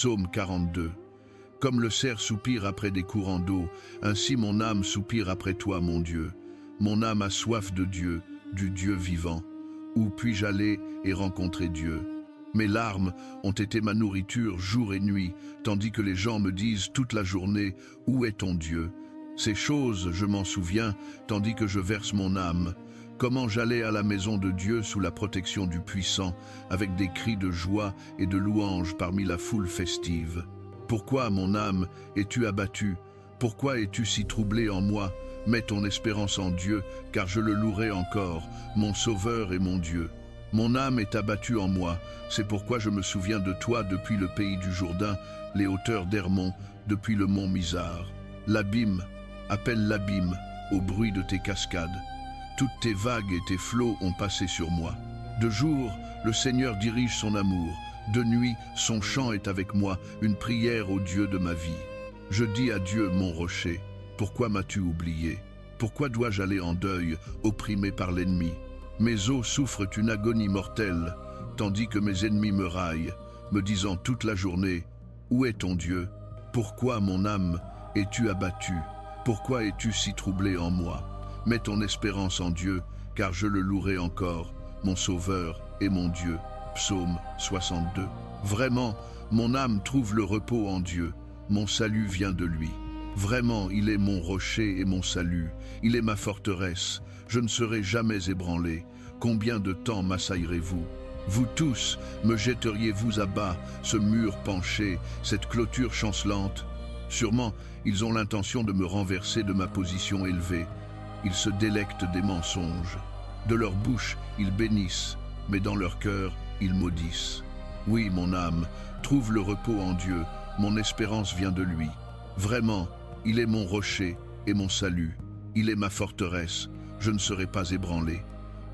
Psaume 42. Comme le cerf soupire après des courants d'eau, ainsi mon âme soupire après toi, mon Dieu. Mon âme a soif de Dieu, du Dieu vivant. Où puis-je aller et rencontrer Dieu? Mes larmes ont été ma nourriture jour et nuit, tandis que les gens me disent toute la journée, où est ton Dieu? Ces choses, je m'en souviens, tandis que je verse mon âme. Comment j'allais à la maison de Dieu sous la protection du Puissant, avec des cris de joie et de louange parmi la foule festive. Pourquoi, mon âme, es-tu abattue? Pourquoi es-tu si troublée en moi? Mets ton espérance en Dieu, car je le louerai encore, mon Sauveur et mon Dieu. Mon âme est abattue en moi, c'est pourquoi je me souviens de toi depuis le pays du Jourdain, les hauteurs d'Hermon, depuis le mont Mizar. L'abîme, appelle l'abîme, au bruit de tes cascades. Toutes tes vagues et tes flots ont passé sur moi. De jour, le Seigneur dirige son amour. De nuit, son chant est avec moi, une prière au Dieu de ma vie. Je dis à Dieu, mon rocher, pourquoi m'as-tu oublié? Pourquoi dois-je aller en deuil, opprimé par l'ennemi? Mes os souffrent une agonie mortelle, tandis que mes ennemis me raillent, me disant toute la journée, où est ton Dieu? Pourquoi, mon âme, es-tu abattue? Pourquoi es-tu si troublée en moi? Mets ton espérance en Dieu, car je le louerai encore, mon Sauveur et mon Dieu. Psaume 62. Vraiment, mon âme trouve le repos en Dieu, mon salut vient de lui. Vraiment, il est mon rocher et mon salut, il est ma forteresse, je ne serai jamais ébranlé. Combien de temps m'assaillerez-vous? Vous tous, me jetteriez-vous à bas, ce mur penché, cette clôture chancelante? Sûrement, ils ont l'intention de me renverser de ma position élevée. Ils se délectent des mensonges. De leur bouche, ils bénissent, mais dans leur cœur, ils maudissent. Oui, mon âme, trouve le repos en Dieu, mon espérance vient de lui. Vraiment, il est mon rocher et mon salut. Il est ma forteresse, je ne serai pas ébranlé.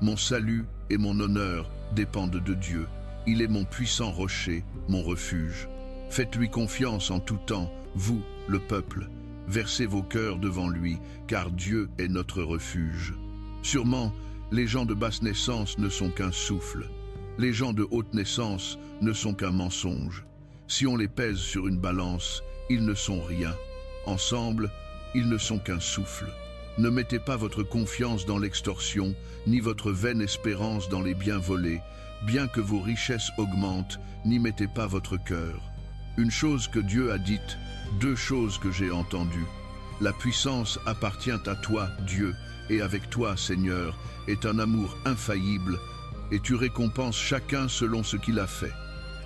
Mon salut et mon honneur dépendent de Dieu. Il est mon puissant rocher, mon refuge. Faites-lui confiance en tout temps, vous, le peuple. Versez vos cœurs devant lui, car Dieu est notre refuge. Sûrement, les gens de basse naissance ne sont qu'un souffle. Les gens de haute naissance ne sont qu'un mensonge. Si on les pèse sur une balance, ils ne sont rien. Ensemble, ils ne sont qu'un souffle. Ne mettez pas votre confiance dans l'extorsion, ni votre vaine espérance dans les biens volés. Bien que vos richesses augmentent, n'y mettez pas votre cœur. Une chose que Dieu a dite, deux choses que j'ai entendues. La puissance appartient à toi, Dieu, et avec toi, Seigneur, est un amour infaillible, et tu récompenses chacun selon ce qu'il a fait.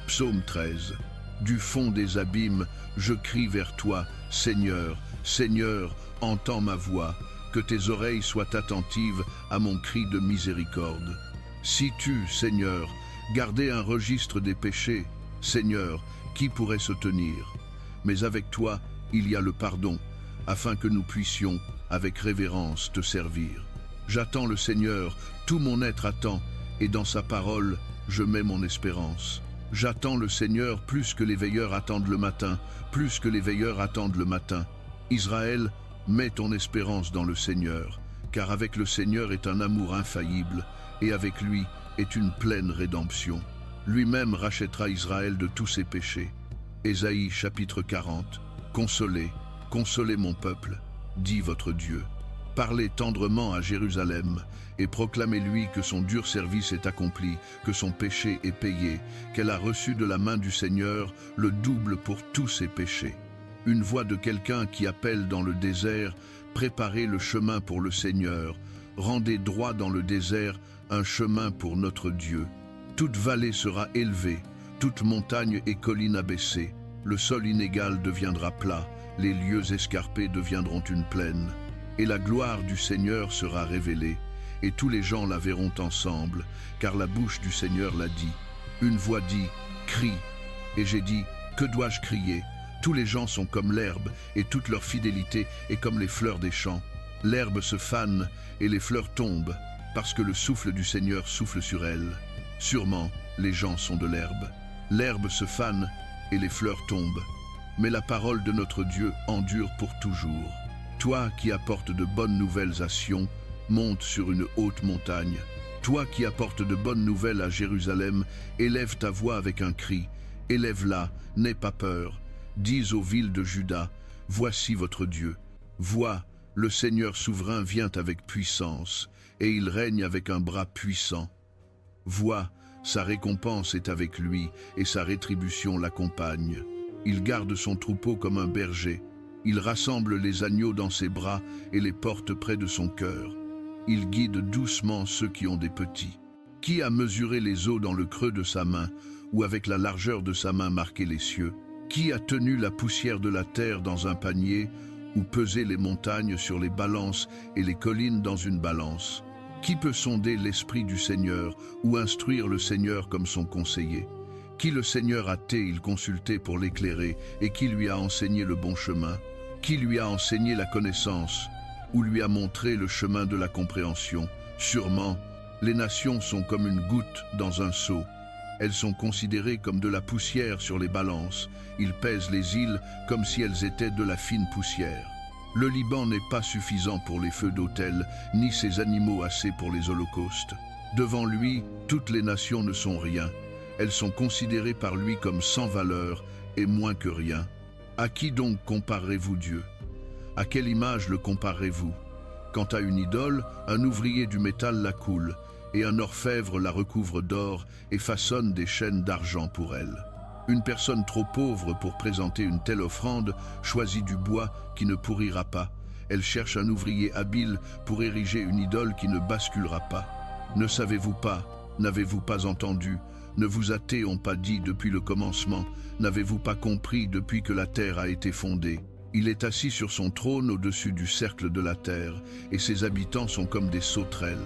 Psaume 13. Du fond des abîmes, je crie vers toi, Seigneur, Seigneur, entends ma voix, que tes oreilles soient attentives à mon cri de miséricorde. Si tu, Seigneur, gardais un registre des péchés, Seigneur, qui pourrait se tenir? Mais avec toi, il y a le pardon, afin que nous puissions, avec révérence, te servir. J'attends le Seigneur, tout mon être attend, et dans sa parole, je mets mon espérance. J'attends le Seigneur plus que les veilleurs attendent le matin, plus que les veilleurs attendent le matin. Israël, mets ton espérance dans le Seigneur, car avec le Seigneur est un amour infaillible, et avec lui est une pleine rédemption. Lui-même rachètera Israël de tous ses péchés. Ésaïe chapitre 40. Consolez, consolez mon peuple, dit votre Dieu. Parlez tendrement à Jérusalem et proclamez-lui que son dur service est accompli, que son péché est payé, qu'elle a reçu de la main du Seigneur le double pour tous ses péchés. Une voix de quelqu'un qui appelle dans le désert, préparez le chemin pour le Seigneur, rendez droit dans le désert un chemin pour notre Dieu. Toute vallée sera élevée, toute montagne et colline abaissée, le sol inégal deviendra plat, les lieux escarpés deviendront une plaine. Et la gloire du Seigneur sera révélée, et tous les gens la verront ensemble, car la bouche du Seigneur l'a dit. Une voix dit, crie. Et j'ai dit, que dois-je crier? Tous les gens sont comme l'herbe, et toute leur fidélité est comme les fleurs des champs. L'herbe se fane, et les fleurs tombent, parce que le souffle du Seigneur souffle sur elles. Sûrement, les gens sont de l'herbe. L'herbe se fane, et les fleurs tombent. Mais la parole de notre Dieu endure pour toujours. Toi qui apportes de bonnes nouvelles à Sion, monte sur une haute montagne. Toi qui apportes de bonnes nouvelles à Jérusalem, élève ta voix avec un cri, Élève-la, n'aie pas peur. Dis aux villes de Juda, voici votre Dieu. Vois, le Seigneur souverain vient avec puissance, et il règne avec un bras puissant. Vois, sa récompense est avec lui, et sa rétribution l'accompagne. Il garde son troupeau comme un berger. Il rassemble les agneaux dans ses bras et les porte près de son cœur. Il guide doucement ceux qui ont des petits. Qui a mesuré les eaux dans le creux de sa main, ou avec la largeur de sa main marqué les cieux? Qui a tenu la poussière de la terre dans un panier, ou pesé les montagnes sur les balances et les collines dans une balance? Qui peut sonder l'esprit du Seigneur, ou instruire le Seigneur comme son conseiller? Qui le Seigneur a-t-il il consulté pour l'éclairer, et qui lui a enseigné le bon chemin? Qui lui a enseigné la connaissance, ou lui a montré le chemin de la compréhension? Sûrement, les nations sont comme une goutte dans un seau. Elles sont considérées comme de la poussière sur les balances. Ils pèsent les îles comme si elles étaient de la fine poussière. Le Liban n'est pas suffisant pour les feux d'autel, ni ses animaux assez pour les holocaustes. Devant lui, toutes les nations ne sont rien. Elles sont considérées par lui comme sans valeur et moins que rien. À qui donc comparerez-vous Dieu? À quelle image le comparerez-vous? Quant à une idole, un ouvrier du métal la coule, et un orfèvre la recouvre d'or et façonne des chaînes d'argent pour elle. Une personne trop pauvre pour présenter une telle offrande choisit du bois qui ne pourrira pas. Elle cherche un ouvrier habile pour ériger une idole qui ne basculera pas. Ne savez-vous pas, n'avez-vous pas entendu, ne vous a-t-on pas dit depuis le commencement, n'avez-vous pas compris depuis que la terre a été fondée? Il est assis sur son trône au-dessus du cercle de la terre, et ses habitants sont comme des sauterelles.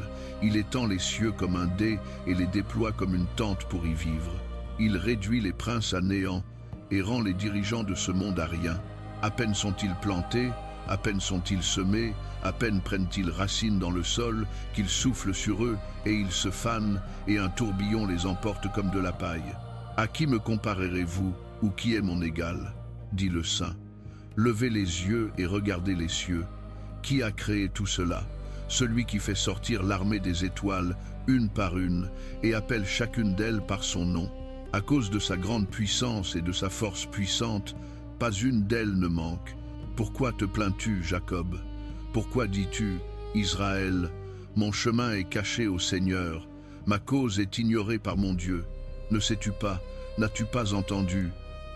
Il étend les cieux comme un dais et les déploie comme une tente pour y vivre. Il réduit les princes à néant et rend les dirigeants de ce monde à rien. À peine sont-ils plantés, à peine sont-ils semés, à peine prennent-ils racine dans le sol, qu'il souffle sur eux et ils se fanent, et un tourbillon les emporte comme de la paille. À qui me comparerez-vous, ou qui est mon égal? Dit le Saint. Levez les yeux et regardez les cieux. Qui a créé tout cela? Celui qui fait sortir l'armée des étoiles, une par une, et appelle chacune d'elles par son nom. À cause de sa grande puissance et de sa force puissante, pas une d'elles ne manque. Pourquoi te plains-tu, Jacob? Pourquoi dis-tu, Israël, mon chemin est caché au Seigneur, ma cause est ignorée par mon Dieu? Ne sais-tu pas, n'as-tu pas entendu?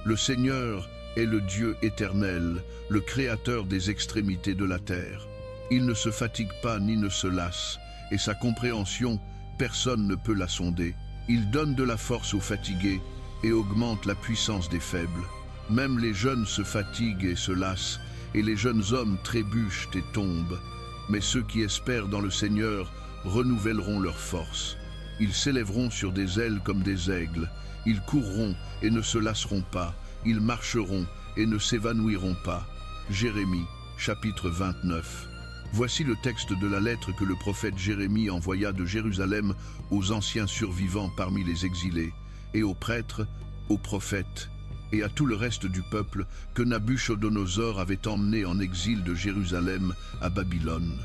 Le Seigneur est le Dieu éternel, le Créateur des extrémités de la terre. Il ne se fatigue pas ni ne se lasse, et sa compréhension, personne ne peut la sonder. Il donne de la force aux fatigués et augmente la puissance des faibles. Même les jeunes se fatiguent et se lassent, et les jeunes hommes trébuchent et tombent. Mais ceux qui espèrent dans le Seigneur renouvelleront leur force. Ils s'élèveront sur des ailes comme des aigles. Ils courront et ne se lasseront pas. Ils marcheront et ne s'évanouiront pas. Jérémie, chapitre 29. Voici le texte de la lettre que le prophète Jérémie envoya de Jérusalem aux anciens survivants parmi les exilés, et aux prêtres, aux prophètes, et à tout le reste du peuple que Nabuchodonosor avait emmené en exil de Jérusalem à Babylone.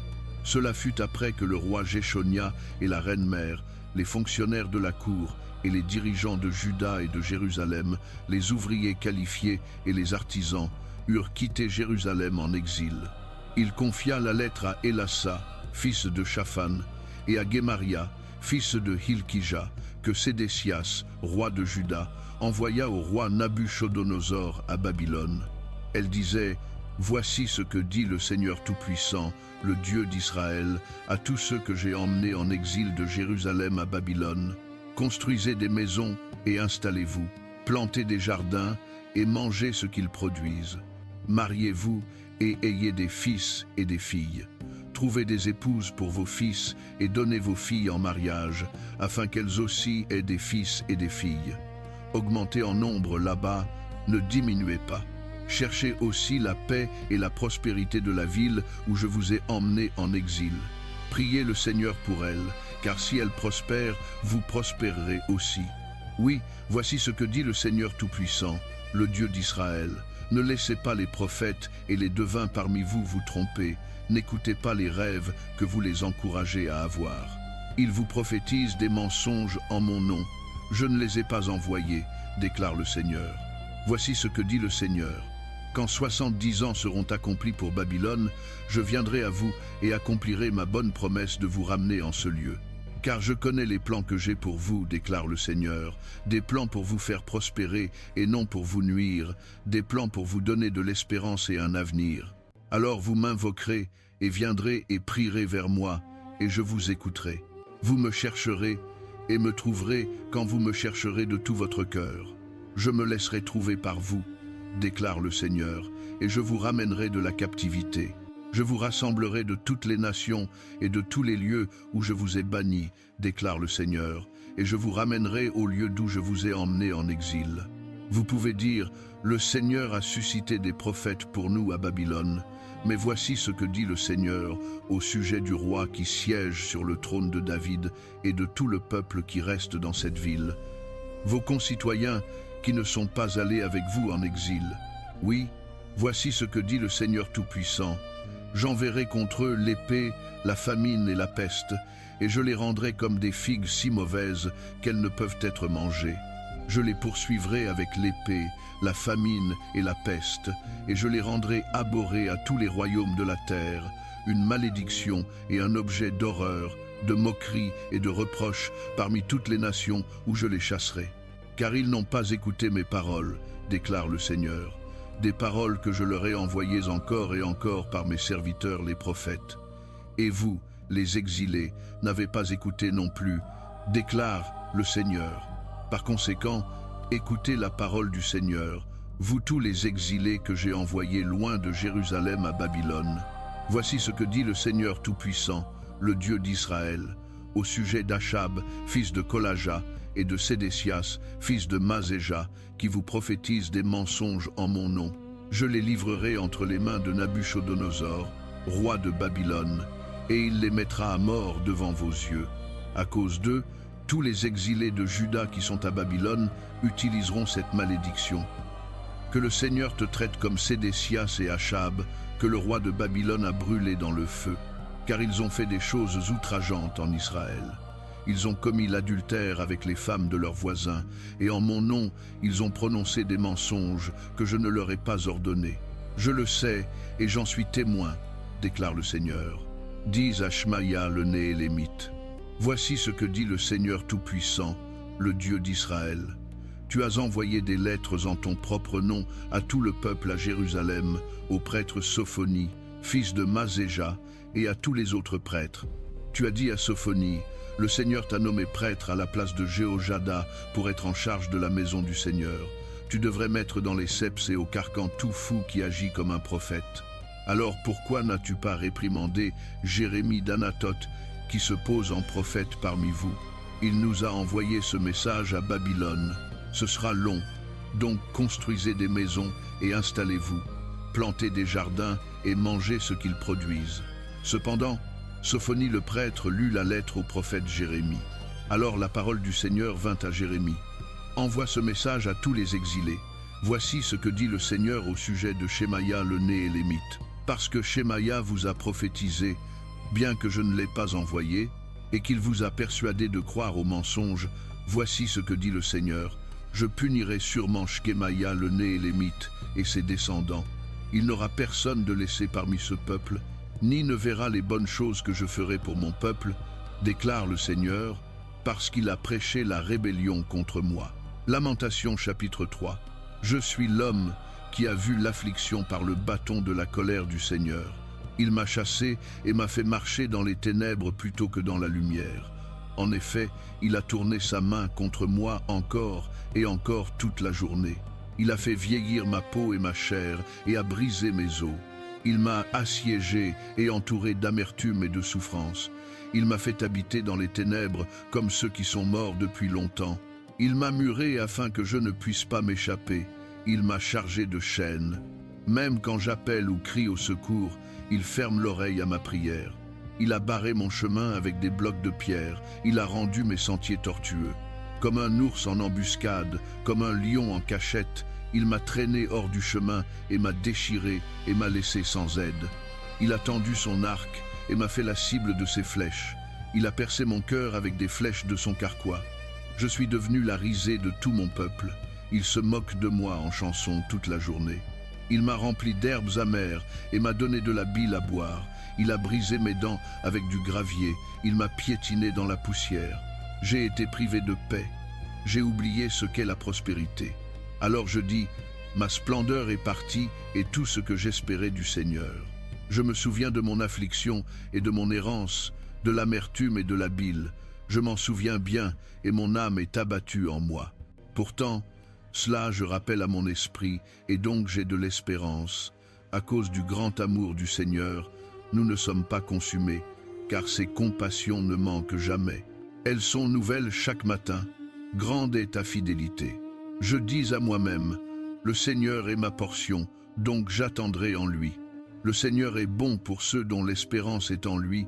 Cela fut après que le roi Jéchonia et la reine-mère, les fonctionnaires de la cour et les dirigeants de Juda et de Jérusalem, les ouvriers qualifiés et les artisans, eurent quitté Jérusalem en exil. Il confia la lettre à Élassa, fils de Shaphan, et à Gemaria, fils de Hilkija, que Sédécias, roi de Juda, envoya au roi Nabuchodonosor à Babylone. Elle disait: « Voici ce que dit le Seigneur Tout-Puissant, le Dieu d'Israël, à tous ceux que j'ai emmenés en exil de Jérusalem à Babylone. Construisez des maisons et installez-vous, plantez des jardins et mangez ce qu'ils produisent. Mariez-vous et ayez des fils et des filles. Trouvez des épouses pour vos fils et donnez vos filles en mariage, afin qu'elles aussi aient des fils et des filles. Augmentez en nombre là-bas, ne diminuez pas. Cherchez aussi la paix et la prospérité de la ville où je vous ai emmenés en exil. Priez le Seigneur pour elle, car si elle prospère, vous prospérerez aussi. Oui, voici ce que dit le Seigneur Tout-Puissant, le Dieu d'Israël. Ne laissez pas les prophètes et les devins parmi vous vous tromper. N'écoutez pas les rêves que vous les encouragez à avoir. Ils vous prophétisent des mensonges en mon nom. Je ne les ai pas envoyés, déclare le Seigneur. Voici ce que dit le Seigneur. Quand 70 ans seront accomplis pour Babylone, je viendrai à vous et accomplirai ma bonne promesse de vous ramener en ce lieu. Car je connais les plans que j'ai pour vous, déclare le Seigneur, des plans pour vous faire prospérer et non pour vous nuire, des plans pour vous donner de l'espérance et un avenir. Alors vous m'invoquerez et viendrez et prierez vers moi, et je vous écouterai. Vous me chercherez et me trouverez quand vous me chercherez de tout votre cœur. Je me laisserai trouver par vous, déclare le Seigneur, et je vous ramènerai de la captivité. Je vous rassemblerai de toutes les nations et de tous les lieux où je vous ai bannis, déclare le Seigneur, et je vous ramènerai au lieu d'où je vous ai emmené en exil. Vous pouvez dire, le Seigneur a suscité des prophètes pour nous à Babylone, mais voici ce que dit le Seigneur au sujet du roi qui siège sur le trône de David et de tout le peuple qui reste dans cette ville. Vos concitoyens qui ne sont pas allés avec vous en exil. Oui, voici ce que dit le Seigneur Tout-Puissant. J'enverrai contre eux l'épée, la famine et la peste, et je les rendrai comme des figues si mauvaises qu'elles ne peuvent être mangées. Je les poursuivrai avec l'épée, la famine et la peste, et je les rendrai abhorrés à tous les royaumes de la terre, une malédiction et un objet d'horreur, de moquerie et de reproche parmi toutes les nations où je les chasserai. Car ils n'ont pas écouté mes paroles, déclare le Seigneur. Des paroles que je leur ai envoyées encore et encore par mes serviteurs les prophètes. Et vous, les exilés, n'avez pas écouté non plus, déclare le Seigneur. Par conséquent, écoutez la parole du Seigneur, vous tous les exilés que j'ai envoyés loin de Jérusalem à Babylone. Voici ce que dit le Seigneur Tout-Puissant, le Dieu d'Israël, au sujet d'Achab, fils de Kolaja, et de Sédécias, fils de Mazéja, qui vous prophétisent des mensonges en mon nom. Je les livrerai entre les mains de Nabuchodonosor, roi de Babylone, et il les mettra à mort devant vos yeux. À cause d'eux, tous les exilés de Juda qui sont à Babylone utiliseront cette malédiction. Que le Seigneur te traite comme Sédécias et Achab, que le roi de Babylone a brûlé dans le feu, car ils ont fait des choses outrageantes en Israël. Ils ont commis l'adultère avec les femmes de leurs voisins, et en mon nom, ils ont prononcé des mensonges que je ne leur ai pas ordonnés. Je le sais, et j'en suis témoin, déclare le Seigneur. Dis à Shmaïa le Néhélémite, voici ce que dit le Seigneur Tout-Puissant, le Dieu d'Israël. Tu as envoyé des lettres en ton propre nom à tout le peuple à Jérusalem, au prêtre Sophonie, fils de Mazéja, et à tous les autres prêtres. Tu as dit à Sophonie, le Seigneur t'a nommé prêtre à la place de Jéhojada pour être en charge de la maison du Seigneur. Tu devrais mettre dans les ceps et au carcan tout fou qui agit comme un prophète. Alors pourquoi n'as-tu pas réprimandé Jérémie d'Anathoth qui se pose en prophète parmi vous? Il nous a envoyé ce message à Babylone. Ce sera long, donc construisez des maisons et installez-vous. Plantez des jardins et mangez ce qu'ils produisent. Cependant, Sophonie le prêtre lut la lettre au prophète Jérémie. Alors la parole du Seigneur vint à Jérémie. Envoie ce message à tous les exilés. Voici ce que dit le Seigneur au sujet de Shemaïa le Néhélémite. Parce que Shemaïa vous a prophétisé, bien que je ne l'ai pas envoyé, et qu'il vous a persuadé de croire aux mensonges, voici ce que dit le Seigneur. Je punirai sûrement Shemaïa le Néhélémite et ses descendants. Il n'aura personne de laissé parmi ce peuple, ni ne verra les bonnes choses que je ferai pour mon peuple, déclare le Seigneur, parce qu'il a prêché la rébellion contre moi. Lamentation chapitre 3. Je suis l'homme qui a vu l'affliction par le bâton de la colère du Seigneur. Il m'a chassé et m'a fait marcher dans les ténèbres plutôt que dans la lumière. En effet, il a tourné sa main contre moi encore et encore toute la journée. Il a fait vieillir ma peau et ma chair et a brisé mes os. Il m'a assiégé et entouré d'amertume et de souffrance. Il m'a fait habiter dans les ténèbres comme ceux qui sont morts depuis longtemps. Il m'a muré afin que je ne puisse pas m'échapper. Il m'a chargé de chaînes. Même quand j'appelle ou crie au secours, il ferme l'oreille à ma prière. Il a barré mon chemin avec des blocs de pierre. Il a rendu mes sentiers tortueux. Comme un ours en embuscade, comme un lion en cachette, il m'a traîné hors du chemin et m'a déchiré et m'a laissé sans aide. Il a tendu son arc et m'a fait la cible de ses flèches. Il a percé mon cœur avec des flèches de son carquois. Je suis devenu la risée de tout mon peuple, Il se moque de moi en chanson toute la journée. Il m'a rempli d'herbes amères et m'a donné de la bile à boire. Il a brisé mes dents avec du gravier. Il m'a piétiné dans la poussière. J'ai été privé de paix. J'ai oublié ce qu'est la prospérité. Alors je dis, ma splendeur est partie et tout ce que j'espérais du Seigneur. Je me souviens de mon affliction et de mon errance, de l'amertume et de la bile. Je m'en souviens bien et mon âme est abattue en moi. Pourtant, cela je rappelle à mon esprit et donc j'ai de l'espérance. À cause du grand amour du Seigneur, nous ne sommes pas consumés, car ses compassions ne manquent jamais. Elles sont nouvelles chaque matin. Grande est ta fidélité. Je dis à moi-même, le Seigneur est ma portion, donc j'attendrai en lui. Le Seigneur est bon pour ceux dont l'espérance est en lui,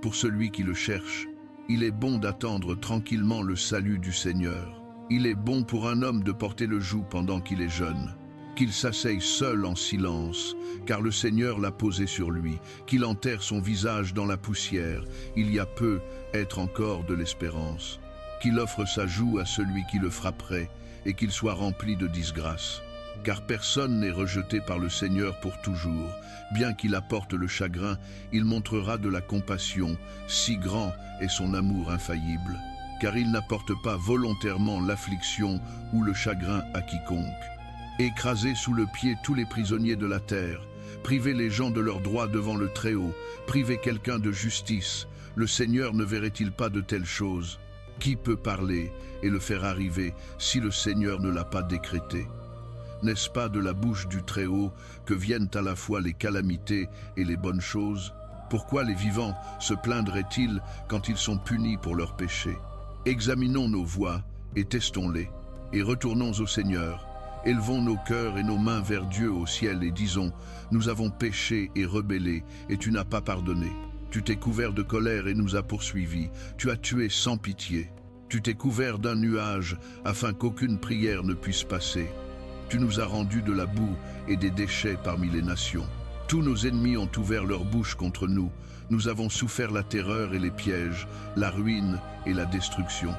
pour celui qui le cherche. Il est bon d'attendre tranquillement le salut du Seigneur. Il est bon pour un homme de porter le joug pendant qu'il est jeune. Qu'il s'asseye seul en silence, car le Seigneur l'a posé sur lui, qu'il enterre son visage dans la poussière, il y a peu être encore de l'espérance. Qu'il offre sa joue à celui qui le frapperait, et qu'il soit rempli de disgrâce. Car personne n'est rejeté par le Seigneur pour toujours. Bien qu'il apporte le chagrin, il montrera de la compassion, si grand est son amour infaillible. Car il n'apporte pas volontairement l'affliction ou le chagrin à quiconque. Écraser sous le pied tous les prisonniers de la terre, priver les gens de leurs droits devant le Très-Haut, priver quelqu'un de justice, le Seigneur ne verrait-il pas de telles choses? Qui peut parler et le faire arriver si le Seigneur ne l'a pas décrété? N'est-ce pas de la bouche du Très-Haut que viennent à la fois les calamités et les bonnes choses? Pourquoi les vivants se plaindraient-ils quand ils sont punis pour leurs péchés? Examinons nos voies et testons-les, et retournons au Seigneur. Élevons nos cœurs et nos mains vers Dieu au ciel et disons, nous avons péché et rebellé, et tu n'as pas pardonné. Tu t'es couvert de colère et nous as poursuivis. Tu as tué sans pitié. Tu t'es couvert d'un nuage afin qu'aucune prière ne puisse passer. Tu nous as rendus de la boue et des déchets parmi les nations. Tous nos ennemis ont ouvert leur bouche contre nous. Nous avons souffert la terreur et les pièges, la ruine et la destruction.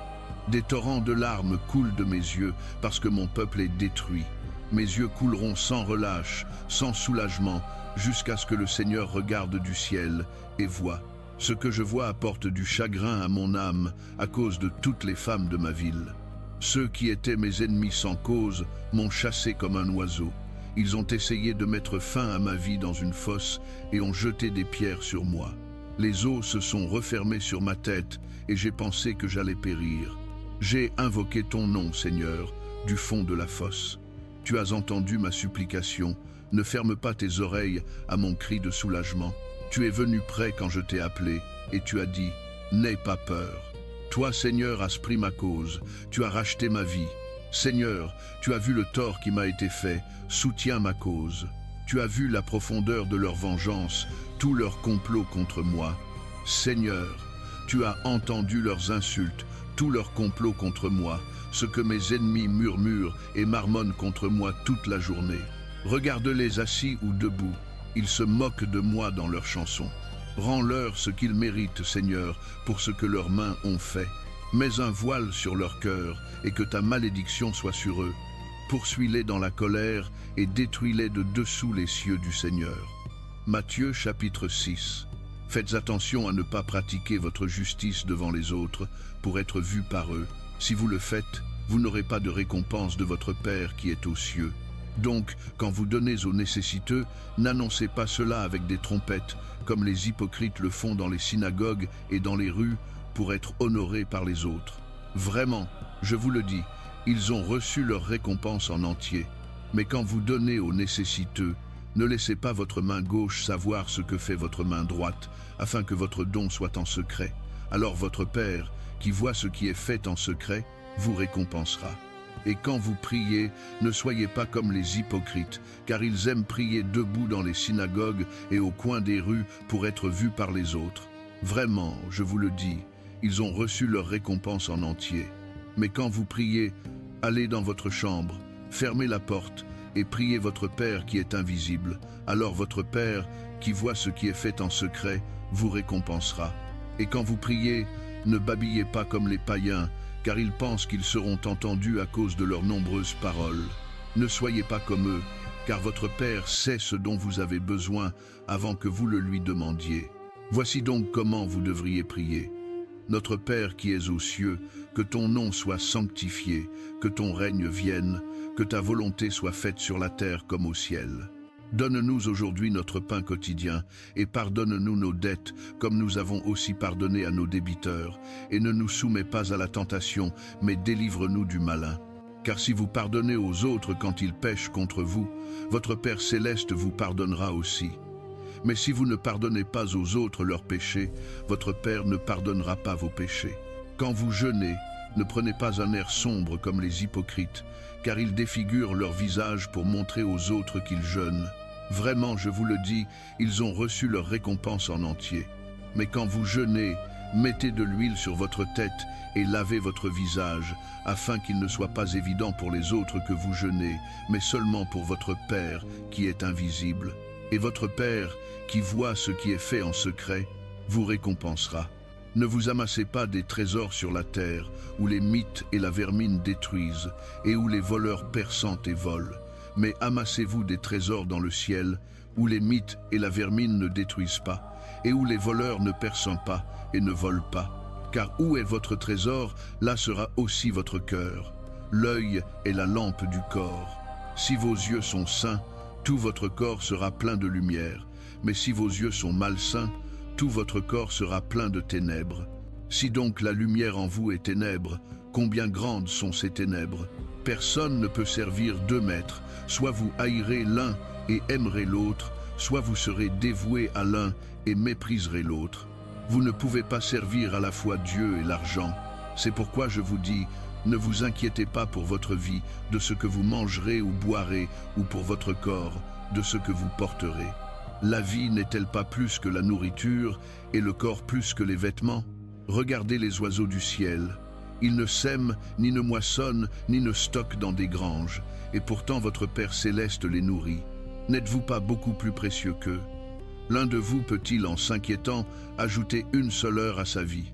Des torrents de larmes coulent de mes yeux parce que mon peuple est détruit. Mes yeux couleront sans relâche, sans soulagement, jusqu'à ce que le Seigneur regarde du ciel et voie. Ce que je vois apporte du chagrin à mon âme à cause de toutes les femmes de ma ville. Ceux qui étaient mes ennemis sans cause m'ont chassé comme un oiseau. Ils ont essayé de mettre fin à ma vie dans une fosse et ont jeté des pierres sur moi. Les eaux se sont refermées sur ma tête et j'ai pensé que j'allais périr. J'ai invoqué ton nom, Seigneur, du fond de la fosse. Tu as entendu ma supplication. Ne ferme pas tes oreilles à mon cri de soulagement. Tu es venu près quand je t'ai appelé, et tu as dit, n'aie pas peur. Toi, Seigneur, as pris ma cause, tu as racheté ma vie. Seigneur, tu as vu le tort qui m'a été fait, soutiens ma cause. Tu as vu la profondeur de leur vengeance, tout leur complot contre moi. Seigneur, tu as entendu leurs insultes, tout leur complot contre moi, ce que mes ennemis murmurent et marmonnent contre moi toute la journée. Regarde-les assis ou debout, ils se moquent de moi dans leurs chansons. Rends-leur ce qu'ils méritent, Seigneur, pour ce que leurs mains ont fait. Mets un voile sur leur cœur et que ta malédiction soit sur eux. Poursuis-les dans la colère et détruis-les de dessous les cieux du Seigneur. Matthieu chapitre 6. Faites attention à ne pas pratiquer votre justice devant les autres pour être vus par eux. Si vous le faites, vous n'aurez pas de récompense de votre Père qui est aux cieux. Donc, quand vous donnez aux nécessiteux, n'annoncez pas cela avec des trompettes, comme les hypocrites le font dans les synagogues et dans les rues, pour être honorés par les autres. Vraiment, je vous le dis, ils ont reçu leur récompense en entier. Mais quand vous donnez aux nécessiteux, ne laissez pas votre main gauche savoir ce que fait votre main droite, afin que votre don soit en secret. Alors votre Père, qui voit ce qui est fait en secret, vous récompensera. Et quand vous priez, ne soyez pas comme les hypocrites, car ils aiment prier debout dans les synagogues et au coin des rues pour être vus par les autres. Vraiment, je vous le dis, ils ont reçu leur récompense en entier. Mais quand vous priez, allez dans votre chambre, fermez la porte et priez votre Père qui est invisible. Alors votre Père, qui voit ce qui est fait en secret, vous récompensera. Et quand vous priez, ne babillez pas comme les païens, car ils pensent qu'ils seront entendus à cause de leurs nombreuses paroles. Ne soyez pas comme eux, car votre Père sait ce dont vous avez besoin avant que vous le lui demandiez. Voici donc comment vous devriez prier. Notre Père qui es aux cieux, que ton nom soit sanctifié, que ton règne vienne, que ta volonté soit faite sur la terre comme au ciel. Donne-nous aujourd'hui notre pain quotidien, et pardonne-nous nos dettes, comme nous avons aussi pardonné à nos débiteurs, et ne nous soumets pas à la tentation, mais délivre-nous du malin. Car si vous pardonnez aux autres quand ils pêchent contre vous, votre Père céleste vous pardonnera aussi. Mais si vous ne pardonnez pas aux autres leurs péchés, votre Père ne pardonnera pas vos péchés. Quand vous jeûnez, ne prenez pas un air sombre comme les hypocrites, car ils défigurent leur visage pour montrer aux autres qu'ils jeûnent. Vraiment, je vous le dis, ils ont reçu leur récompense en entier. Mais quand vous jeûnez, mettez de l'huile sur votre tête et lavez votre visage, afin qu'il ne soit pas évident pour les autres que vous jeûnez, mais seulement pour votre Père qui est invisible. Et votre Père, qui voit ce qui est fait en secret, vous récompensera. Ne vous amassez pas des trésors sur la terre, où les mites et la vermine détruisent, et où les voleurs perçantent et volent. Mais amassez-vous des trésors dans le ciel, où les mites et la vermine ne détruisent pas, et où les voleurs ne perçant pas et ne volent pas. Car où est votre trésor, là sera aussi votre cœur. L'œil est la lampe du corps. Si vos yeux sont sains, tout votre corps sera plein de lumière. Mais si vos yeux sont malsains, tout votre corps sera plein de ténèbres. Si donc la lumière en vous est ténèbres, combien grandes sont ces ténèbres? Personne ne peut servir deux maîtres, soit vous haïrez l'un et aimerez l'autre, soit vous serez dévoués à l'un et mépriserez l'autre. Vous ne pouvez pas servir à la fois Dieu et l'argent. C'est pourquoi je vous dis, ne vous inquiétez pas pour votre vie, de ce que vous mangerez ou boirez, ou pour votre corps, de ce que vous porterez. La vie n'est-elle pas plus que la nourriture, et le corps plus que les vêtements? Regardez les oiseaux du ciel. Ils ne sèment, ni ne moissonnent, ni ne stockent dans des granges, et pourtant votre Père céleste les nourrit. N'êtes-vous pas beaucoup plus précieux qu'eux? L'un de vous peut-il, en s'inquiétant, ajouter une seule heure à sa vie?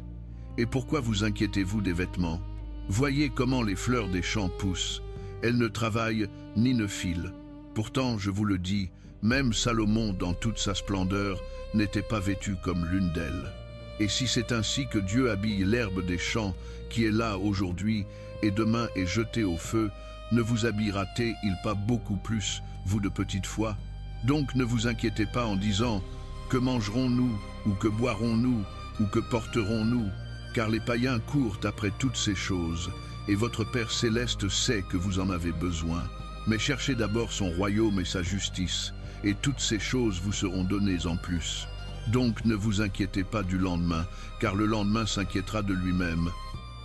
Et pourquoi vous inquiétez-vous des vêtements? Voyez comment les fleurs des champs poussent. Elles ne travaillent ni ne filent. Pourtant, je vous le dis, même Salomon, dans toute sa splendeur, n'était pas vêtu comme l'une d'elles. Et si c'est ainsi que Dieu habille l'herbe des champs, qui est là aujourd'hui, et demain est jetée au feu, ne vous habillera-t-il pas beaucoup plus, vous de petite foi? Donc ne vous inquiétez pas en disant « Que mangerons-nous, ou que boirons-nous, ou que porterons-nous » car les païens courent après toutes ces choses, et votre Père céleste sait que vous en avez besoin. Mais cherchez d'abord son royaume et sa justice, et toutes ces choses vous seront données en plus. Donc ne vous inquiétez pas du lendemain, car le lendemain s'inquiétera de lui-même.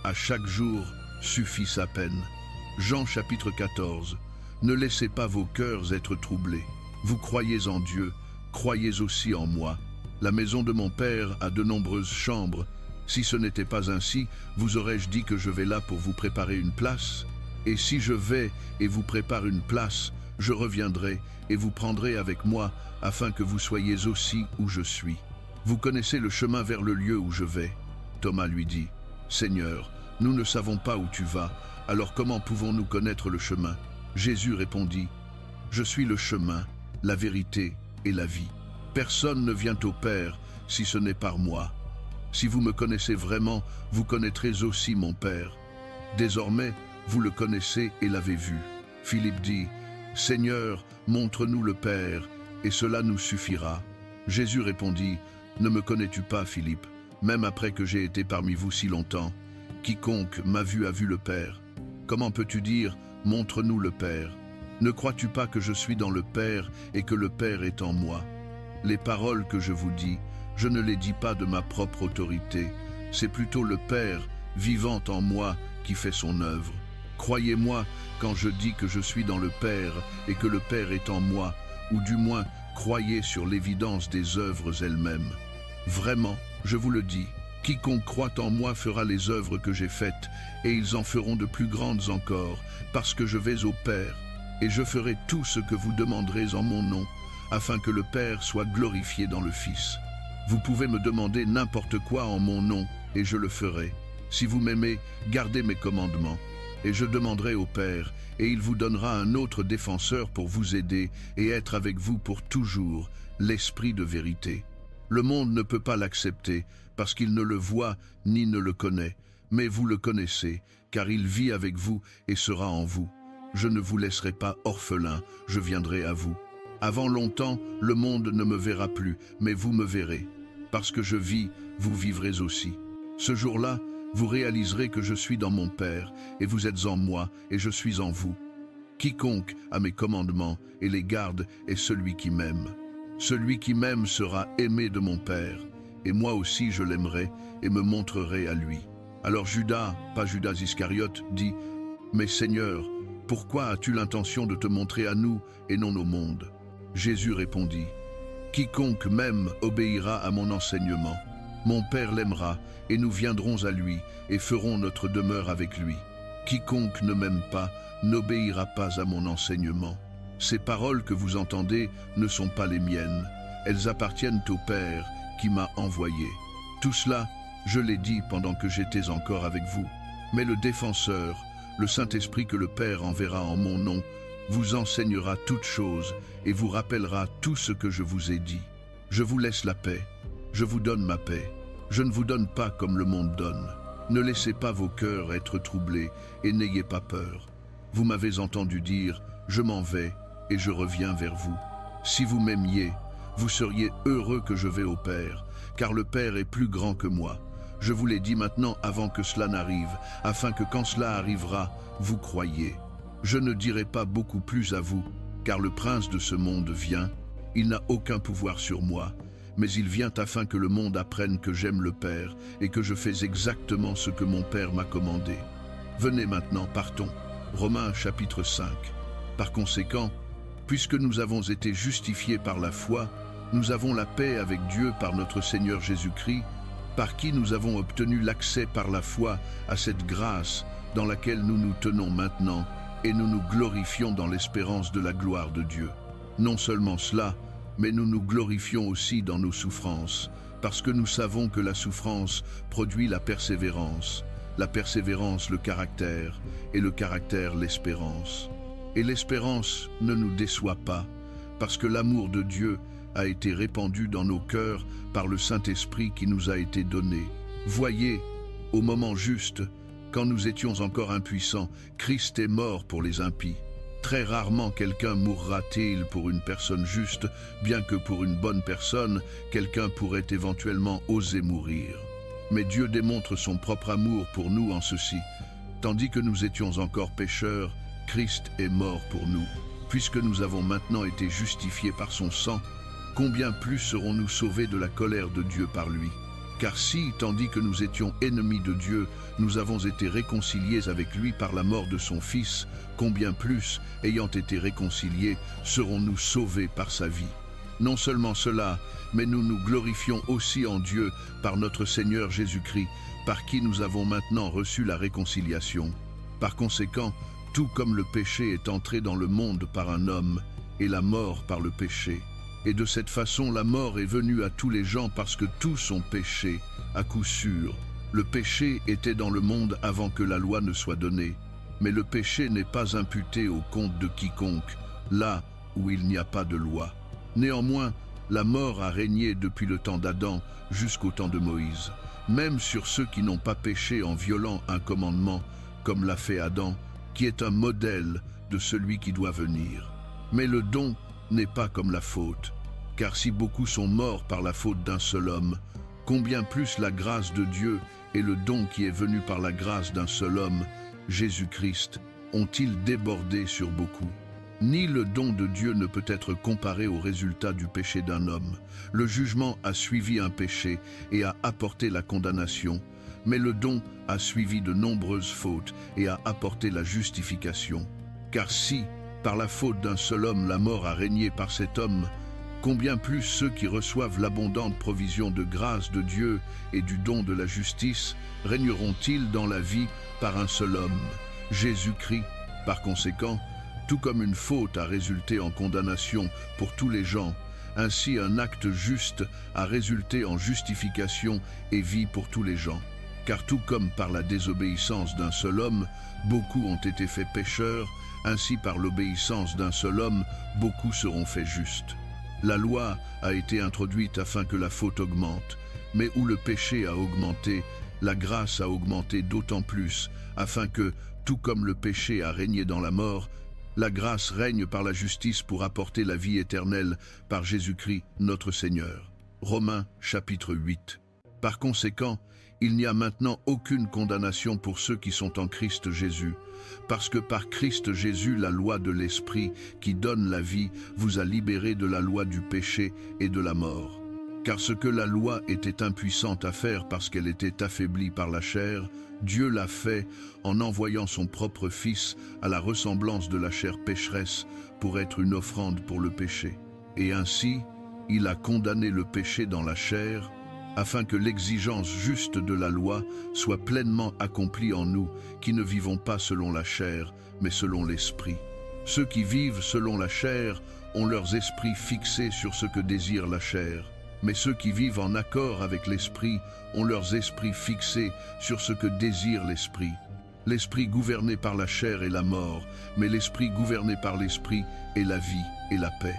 À chaque jour suffit sa peine. Jean chapitre 14. Ne laissez pas vos cœurs être troublés. Vous croyez en Dieu, croyez aussi en moi. La maison de mon Père a de nombreuses chambres. Si ce n'était pas ainsi, vous aurais-je dit que je vais là pour vous préparer une place? Et si je vais et vous prépare une place, je reviendrai et vous prendrez avec moi, afin que vous soyez aussi où je suis. Vous connaissez le chemin vers le lieu où je vais. Thomas lui dit, « Seigneur, nous ne savons pas où tu vas, alors comment pouvons-nous connaître le chemin ?» Jésus répondit, « Je suis le chemin, la vérité et la vie. Personne ne vient au Père si ce n'est par moi. Si vous me connaissez vraiment, vous connaîtrez aussi mon Père. Désormais, vous le connaissez et l'avez vu. » Philippe dit, « Seigneur, montre-nous le Père, et cela nous suffira. » Jésus répondit, « Ne me connais-tu pas, Philippe, même après que j'ai été parmi vous si longtemps? Quiconque m'a vu a vu le Père. Comment peux-tu dire, montre-nous le Père? Ne crois-tu pas que je suis dans le Père et que le Père est en moi? Les paroles que je vous dis, je ne les dis pas de ma propre autorité, c'est plutôt le Père, vivant en moi, qui fait son œuvre. Croyez-moi quand je dis que je suis dans le Père et que le Père est en moi, ou du moins croyez sur l'évidence des œuvres elles-mêmes. Vraiment, je vous le dis, quiconque croit en moi fera les œuvres que j'ai faites, et ils en feront de plus grandes encore, parce que je vais au Père, et je ferai tout ce que vous demanderez en mon nom, afin que le Père soit glorifié dans le Fils. Vous pouvez me demander n'importe quoi en mon nom, et je le ferai. Si vous m'aimez, gardez mes commandements. Et je demanderai au Père, et il vous donnera un autre défenseur pour vous aider et être avec vous pour toujours, l'Esprit de vérité. Le monde ne peut pas l'accepter, parce qu'il ne le voit ni ne le connaît, mais vous le connaissez, car il vit avec vous et sera en vous. Je ne vous laisserai pas orphelin, je viendrai à vous. Avant longtemps, le monde ne me verra plus, mais vous me verrez. Parce que je vis, vous vivrez aussi. Ce jour-là, vous réaliserez que je suis dans mon Père, et vous êtes en moi, et je suis en vous. Quiconque a mes commandements et les garde est celui qui m'aime. Celui qui m'aime sera aimé de mon Père, et moi aussi je l'aimerai et me montrerai à lui. Alors Judas, pas Judas Iscariote, dit « Mais Seigneur, pourquoi as-tu l'intention de te montrer à nous et non au monde ?» Jésus répondit « Quiconque m'aime obéira à mon enseignement. Mon Père l'aimera, et nous viendrons à lui, et ferons notre demeure avec lui. Quiconque ne m'aime pas n'obéira pas à mon enseignement. Ces paroles que vous entendez ne sont pas les miennes. Elles appartiennent au Père qui m'a envoyé. Tout cela, je l'ai dit pendant que j'étais encore avec vous. Mais le Défenseur, le Saint-Esprit que le Père enverra en mon nom, vous enseignera toutes choses et vous rappellera tout ce que je vous ai dit. Je vous laisse la paix. Je vous donne ma paix. Je ne vous donne pas comme le monde donne. Ne laissez pas vos cœurs être troublés et n'ayez pas peur. Vous m'avez entendu dire, je m'en vais et je reviens vers vous. Si vous m'aimiez, vous seriez heureux que je vais au Père, car le Père est plus grand que moi. Je vous l'ai dit maintenant avant que cela n'arrive, afin que quand cela arrivera, vous croyiez. Je ne dirai pas beaucoup plus à vous, car le prince de ce monde vient. Il n'a aucun pouvoir sur moi, mais il vient afin que le monde apprenne que j'aime le Père et que je fais exactement ce que mon Père m'a commandé. Venez maintenant, partons. Romains chapitre 5. Par conséquent, puisque nous avons été justifiés par la foi, nous avons la paix avec Dieu par notre Seigneur Jésus-Christ, par qui nous avons obtenu l'accès par la foi à cette grâce dans laquelle nous nous tenons maintenant, et nous nous glorifions dans l'espérance de la gloire de Dieu. Non seulement cela, mais nous nous glorifions aussi dans nos souffrances, parce que nous savons que la souffrance produit la persévérance le caractère, et le caractère l'espérance. Et l'espérance ne nous déçoit pas, parce que l'amour de Dieu a été répandu dans nos cœurs par le Saint-Esprit qui nous a été donné. Voyez, au moment juste, quand nous étions encore impuissants, Christ est mort pour les impies. Très rarement quelqu'un mourra-t-il pour une personne juste, bien que pour une bonne personne, quelqu'un pourrait éventuellement oser mourir. Mais Dieu démontre son propre amour pour nous en ceci. Tandis que nous étions encore pécheurs, Christ est mort pour nous. Puisque nous avons maintenant été justifiés par son sang, combien plus serons-nous sauvés de la colère de Dieu par lui? Car si, tandis que nous étions ennemis de Dieu, nous avons été réconciliés avec lui par la mort de son Fils, combien plus, ayant été réconciliés, serons-nous sauvés par sa vie? Non seulement cela, mais nous nous glorifions aussi en Dieu par notre Seigneur Jésus-Christ, par qui nous avons maintenant reçu la réconciliation. Par conséquent, tout comme le péché est entré dans le monde par un homme, et la mort par le péché. Et de cette façon, la mort est venue à tous les gens parce que tous ont péché, à coup sûr. Le péché était dans le monde avant que la loi ne soit donnée. Mais le péché n'est pas imputé au compte de quiconque, là où il n'y a pas de loi. Néanmoins, la mort a régné depuis le temps d'Adam jusqu'au temps de Moïse, même sur ceux qui n'ont pas péché en violant un commandement, comme l'a fait Adam, qui est un modèle de celui qui doit venir. Mais le don n'est pas comme la faute, car si beaucoup sont morts par la faute d'un seul homme, combien plus la grâce de Dieu et le don qui est venu par la grâce d'un seul homme, Jésus-Christ, ont-ils débordé sur beaucoup? Ni le don de Dieu ne peut être comparé au résultat du péché d'un homme. Le jugement a suivi un péché et a apporté la condamnation, mais le don a suivi de nombreuses fautes et a apporté la justification. Car si, par la faute d'un seul homme, la mort a régné par cet homme, combien plus ceux qui reçoivent l'abondante provision de grâce de Dieu et du don de la justice régneront-ils dans la vie par un seul homme, Jésus-Christ? Par conséquent, tout comme une faute a résulté en condamnation pour tous les gens, ainsi un acte juste a résulté en justification et vie pour tous les gens. Car tout comme par la désobéissance d'un seul homme, beaucoup ont été faits pécheurs, ainsi par l'obéissance d'un seul homme, beaucoup seront faits justes. La loi a été introduite afin que la faute augmente, mais où le péché a augmenté, la grâce a augmenté d'autant plus, afin que, tout comme le péché a régné dans la mort, la grâce règne par la justice pour apporter la vie éternelle par Jésus-Christ notre Seigneur. Romains chapitre 8. Par conséquent, il n'y a maintenant aucune condamnation pour ceux qui sont en Christ Jésus, parce que par Christ Jésus, la loi de l'Esprit qui donne la vie vous a libéré de la loi du péché et de la mort. Car ce que la loi était impuissante à faire parce qu'elle était affaiblie par la chair, Dieu l'a fait en envoyant son propre Fils à la ressemblance de la chair pécheresse pour être une offrande pour le péché. Et ainsi, il a condamné le péché dans la chair, afin que l'exigence juste de la loi soit pleinement accomplie en nous, qui ne vivons pas selon la chair, mais selon l'Esprit. Ceux qui vivent selon la chair ont leurs esprits fixés sur ce que désire la chair, mais ceux qui vivent en accord avec l'Esprit ont leurs esprits fixés sur ce que désire l'Esprit. L'Esprit gouverné par la chair est la mort, mais l'Esprit gouverné par l'Esprit est la vie et la paix.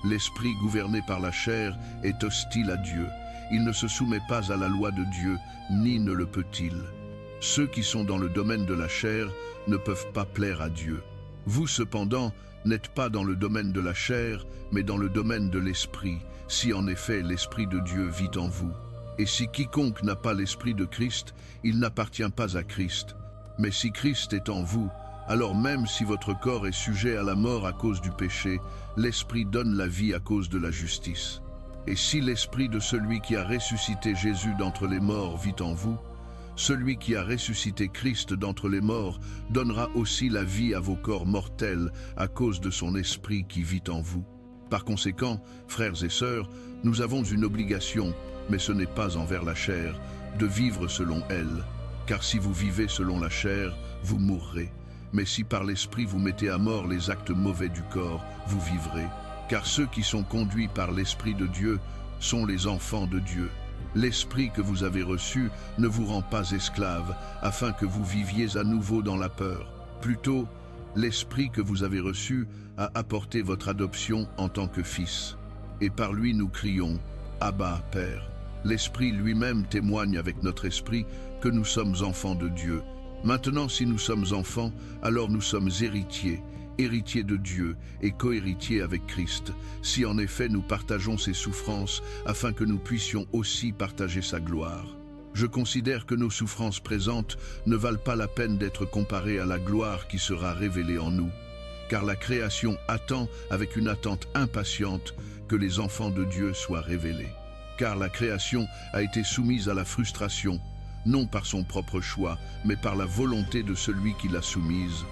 L'Esprit gouverné par la chair est hostile à Dieu. Il ne se soumet pas à la loi de Dieu, ni ne le peut-il. Ceux qui sont dans le domaine de la chair ne peuvent pas plaire à Dieu. Vous, cependant, n'êtes pas dans le domaine de la chair, mais dans le domaine de l'Esprit, si en effet l'Esprit de Dieu vit en vous. Et si quiconque n'a pas l'Esprit de Christ, il n'appartient pas à Christ. Mais si Christ est en vous, alors même si votre corps est sujet à la mort à cause du péché, l'Esprit donne la vie à cause de la justice. Et si l'Esprit de celui qui a ressuscité Jésus d'entre les morts vit en vous, celui qui a ressuscité Christ d'entre les morts donnera aussi la vie à vos corps mortels à cause de son Esprit qui vit en vous. Par conséquent, frères et sœurs, nous avons une obligation, mais ce n'est pas envers la chair, de vivre selon elle. Car si vous vivez selon la chair, vous mourrez. Mais si par l'Esprit vous mettez à mort les actes mauvais du corps, vous vivrez. Car ceux qui sont conduits par l'Esprit de Dieu sont les enfants de Dieu. L'Esprit que vous avez reçu ne vous rend pas esclaves, afin que vous viviez à nouveau dans la peur. Plutôt, l'Esprit que vous avez reçu a apporté votre adoption en tant que fils. Et par lui nous crions « Abba, Père ». L'Esprit lui-même témoigne avec notre esprit que nous sommes enfants de Dieu. Maintenant, si nous sommes enfants, alors nous sommes héritiers, héritiers de Dieu et co-héritiers avec Christ, si en effet nous partageons ses souffrances, afin que nous puissions aussi partager sa gloire. Je considère que nos souffrances présentes ne valent pas la peine d'être comparées à la gloire qui sera révélée en nous, car la création attend avec une attente impatiente que les enfants de Dieu soient révélés. Car la création a été soumise à la frustration, non par son propre choix, mais par la volonté de celui qui l'a soumise,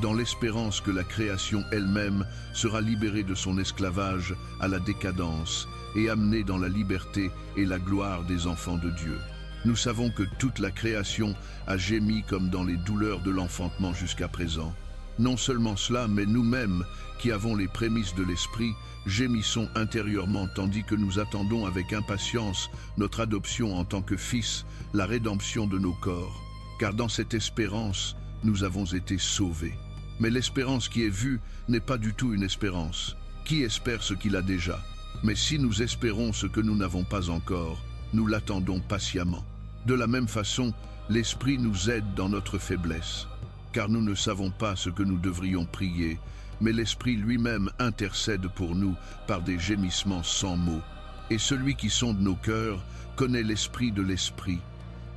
dans l'espérance que la création elle-même sera libérée de son esclavage à la décadence et amenée dans la liberté et la gloire des enfants de Dieu. Nous savons que toute la création a gémi comme dans les douleurs de l'enfantement jusqu'à présent. Non seulement cela, mais nous-mêmes, qui avons les prémices de l'Esprit, gémissons intérieurement tandis que nous attendons avec impatience notre adoption en tant que fils, la rédemption de nos corps. Car dans cette espérance, nous avons été sauvés. Mais l'espérance qui est vue n'est pas du tout une espérance. Qui espère ce qu'il a déjà? Mais si nous espérons ce que nous n'avons pas encore, nous l'attendons patiemment. De la même façon, l'Esprit nous aide dans notre faiblesse. Car nous ne savons pas ce que nous devrions prier, mais l'Esprit lui-même intercède pour nous par des gémissements sans mots. Et celui qui sonde nos cœurs connaît l'Esprit de l'Esprit,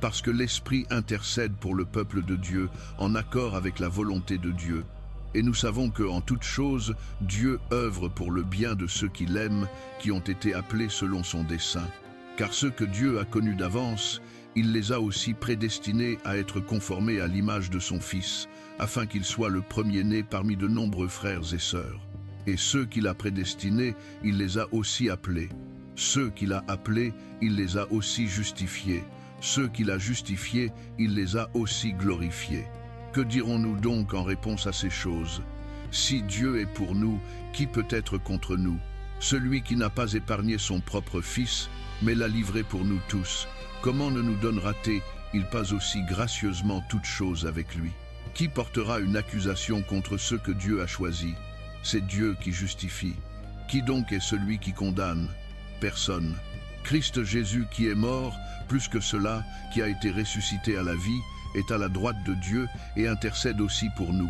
parce que l'Esprit intercède pour le peuple de Dieu en accord avec la volonté de Dieu. Et nous savons qu'en toutes choses, Dieu œuvre pour le bien de ceux qui l'aiment, qui ont été appelés selon son dessein. Car ceux que Dieu a connus d'avance, il les a aussi prédestinés à être conformés à l'image de son Fils, afin qu'il soit le premier-né parmi de nombreux frères et sœurs. Et ceux qu'il a prédestinés, il les a aussi appelés. Ceux qu'il a appelés, il les a aussi justifiés. Ceux qu'il a justifiés, il les a aussi glorifiés. Que dirons-nous donc en réponse à ces choses? Si Dieu est pour nous, qui peut être contre nous? Celui qui n'a pas épargné son propre Fils, mais l'a livré pour nous tous, comment ne nous donnera-t-il il passe aussi gracieusement toutes choses avec lui. Qui portera une accusation contre ceux que Dieu a choisis? C'est Dieu qui justifie. Qui donc est celui qui condamne? Personne. Christ Jésus qui est mort, plus que cela, qui a été ressuscité à la vie, est à la droite de Dieu et intercède aussi pour nous.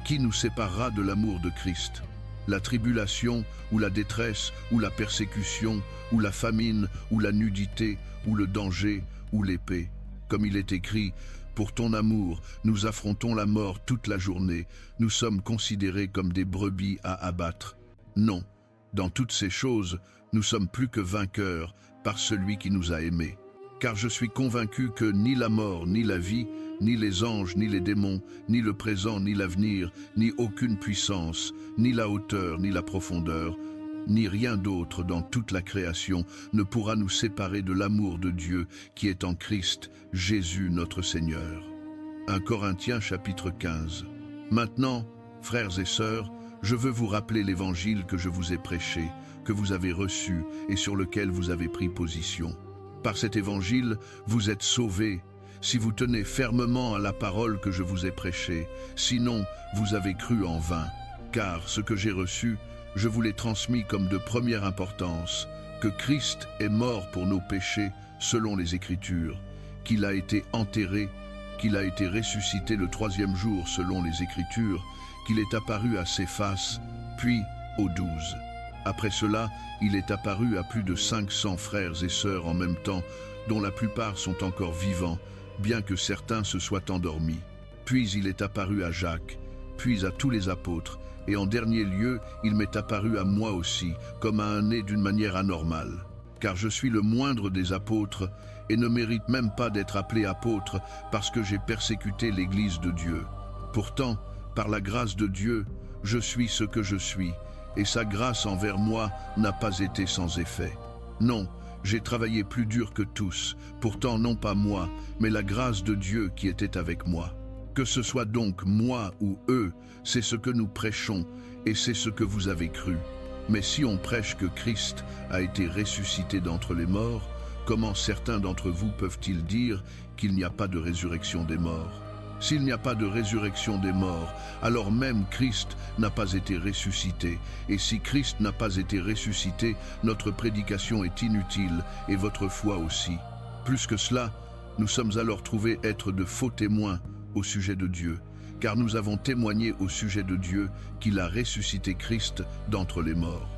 Qui nous séparera de l'amour de Christ? La tribulation, ou la détresse, ou la persécution, ou la famine, ou la nudité, ou le danger, ou l'épée. Comme il est écrit, pour ton amour, nous affrontons la mort toute la journée, nous sommes considérés comme des brebis à abattre. Non, dans toutes ces choses, nous sommes plus que vainqueurs par celui qui nous a aimés. Car je suis convaincu que ni la mort, ni la vie, ni les anges, ni les démons, ni le présent, ni l'avenir, ni aucune puissance, ni la hauteur, ni la profondeur, ni rien d'autre dans toute la création ne pourra nous séparer de l'amour de Dieu qui est en Christ, Jésus notre Seigneur. 1 Corinthiens chapitre 15. Maintenant, frères et sœurs, je veux vous rappeler l'évangile que je vous ai prêché, que vous avez reçu et sur lequel vous avez pris position. Par cet évangile, vous êtes sauvés, si vous tenez fermement à la parole que je vous ai prêchée, sinon vous avez cru en vain. Car ce que j'ai reçu, je vous l'ai transmis comme de première importance, que Christ est mort pour nos péchés selon les Écritures, qu'il a été enterré, qu'il a été ressuscité le troisième jour selon les Écritures, qu'il est apparu à Céphas, puis aux 12. Après cela, il est apparu à plus de 500 frères et sœurs en même temps, dont la plupart sont encore vivants, bien que certains se soient endormis. Puis il est apparu à Jacques, puis à tous les apôtres, et en dernier lieu, il m'est apparu à moi aussi, comme à un né d'une manière anormale. Car je suis le moindre des apôtres, et ne mérite même pas d'être appelé apôtre, parce que j'ai persécuté l'Église de Dieu. Pourtant, par la grâce de Dieu, je suis ce que je suis, et sa grâce envers moi n'a pas été sans effet. Non, j'ai travaillé plus dur que tous, pourtant non pas moi, mais la grâce de Dieu qui était avec moi. Que ce soit donc moi ou eux, c'est ce que nous prêchons, et c'est ce que vous avez cru. Mais si on prêche que Christ a été ressuscité d'entre les morts, comment certains d'entre vous peuvent-ils dire qu'il n'y a pas de résurrection des morts? S'il n'y a pas de résurrection des morts, alors même Christ n'a pas été ressuscité. Et si Christ n'a pas été ressuscité, notre prédication est inutile et votre foi aussi. Plus que cela, nous sommes alors trouvés être de faux témoins au sujet de Dieu, car nous avons témoigné au sujet de Dieu qu'il a ressuscité Christ d'entre les morts.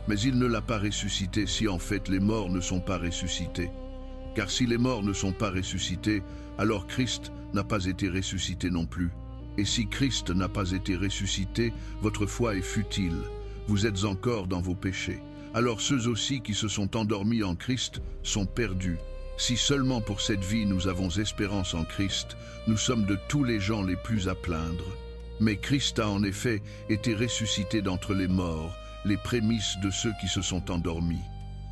Mais il ne l'a pas ressuscité si en fait les morts ne sont pas ressuscités. Car si les morts ne sont pas ressuscités, alors Christ n'a pas été ressuscité non plus. Et si Christ n'a pas été ressuscité, votre foi est futile. Vous êtes encore dans vos péchés. Alors ceux aussi qui se sont endormis en Christ sont perdus. Si seulement pour cette vie nous avons espérance en Christ, nous sommes de tous les gens les plus à plaindre. Mais Christ a en effet été ressuscité d'entre les morts, les prémices de ceux qui se sont endormis.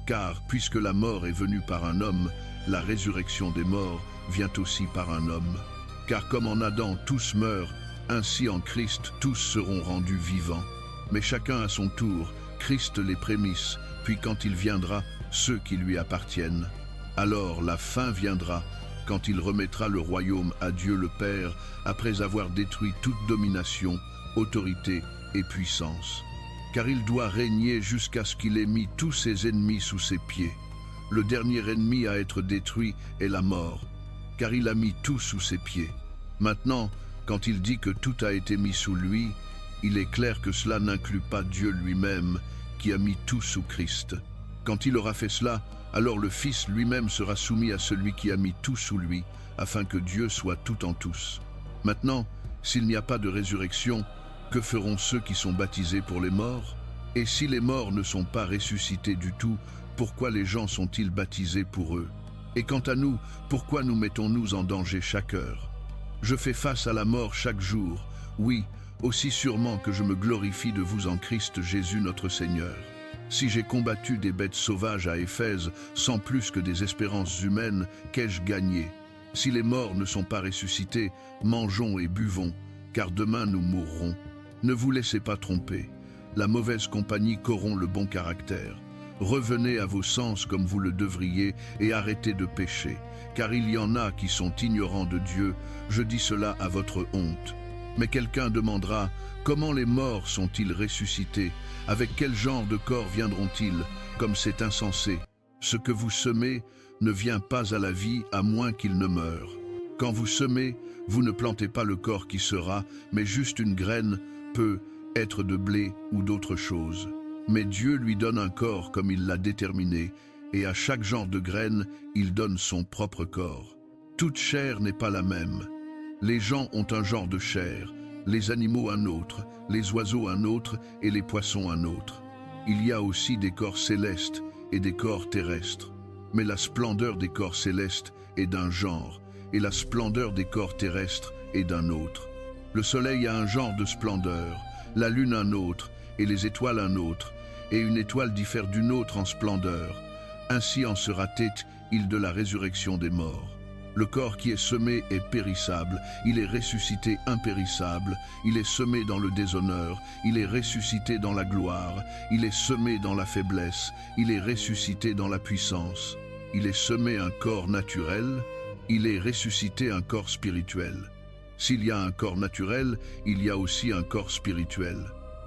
Car, puisque la mort est venue par un homme, la résurrection des morts vient aussi par un homme. Car comme en Adam tous meurent, ainsi en Christ tous seront rendus vivants. Mais chacun à son tour, Christ les prémices, puis quand il viendra, ceux qui lui appartiennent. Alors la fin viendra, quand il remettra le royaume à Dieu le Père, après avoir détruit toute domination, autorité et puissance. Car il doit régner jusqu'à ce qu'il ait mis tous ses ennemis sous ses pieds. Le dernier ennemi à être détruit est la mort, car il a mis tout sous ses pieds. Maintenant, quand il dit que tout a été mis sous lui, il est clair que cela n'inclut pas Dieu lui-même, qui a mis tout sous Christ. Quand il aura fait cela, alors le Fils lui-même sera soumis à celui qui a mis tout sous lui, afin que Dieu soit tout en tous. Maintenant, s'il n'y a pas de résurrection, que feront ceux qui sont baptisés pour les morts? Et si les morts ne sont pas ressuscités du tout, pourquoi les gens sont-ils baptisés pour eux? Et quant à nous, pourquoi nous mettons-nous en danger chaque heure? Je fais face à la mort chaque jour, oui, aussi sûrement que je me glorifie de vous en Christ Jésus notre Seigneur. Si j'ai combattu des bêtes sauvages à Éphèse sans plus que des espérances humaines, qu'ai-je gagné? Si les morts ne sont pas ressuscités, mangeons et buvons, car demain nous mourrons. Ne vous laissez pas tromper. La mauvaise compagnie corrompt le bon caractère. revenez à vos sens comme vous le devriez et arrêtez de pécher, car il y en a qui sont ignorants de Dieu, je dis cela à votre honte. Mais quelqu'un demandera, comment les morts sont-ils ressuscités? Avec quel genre de corps viendront-ils? Comme c'est insensé. Ce que vous semez ne vient pas à la vie à moins qu'il ne meure. Quand vous semez, vous ne plantez pas le corps qui sera, mais juste une graine peut être de blé ou d'autre chose. Mais Dieu lui donne un corps comme il l'a déterminé, et à chaque genre de graine, il donne son propre corps. Toute chair n'est pas la même. Les gens ont un genre de chair, les animaux un autre, les oiseaux un autre et les poissons un autre. Il y a aussi des corps célestes et des corps terrestres. Mais la splendeur des corps célestes est d'un genre, et la splendeur des corps terrestres est d'un autre. Le soleil a un genre de splendeur, la lune un autre, et les étoiles un autre, et une étoile diffère d'une autre en splendeur. Ainsi en sera-t-il de la résurrection des morts. Le corps qui est semé est périssable, il est ressuscité impérissable, il est semé dans le déshonneur, il est ressuscité dans la gloire, il est semé dans la faiblesse, il est ressuscité dans la puissance. Il est semé un corps naturel, il est ressuscité un corps spirituel. S'il y a un corps naturel, il y a aussi un corps spirituel.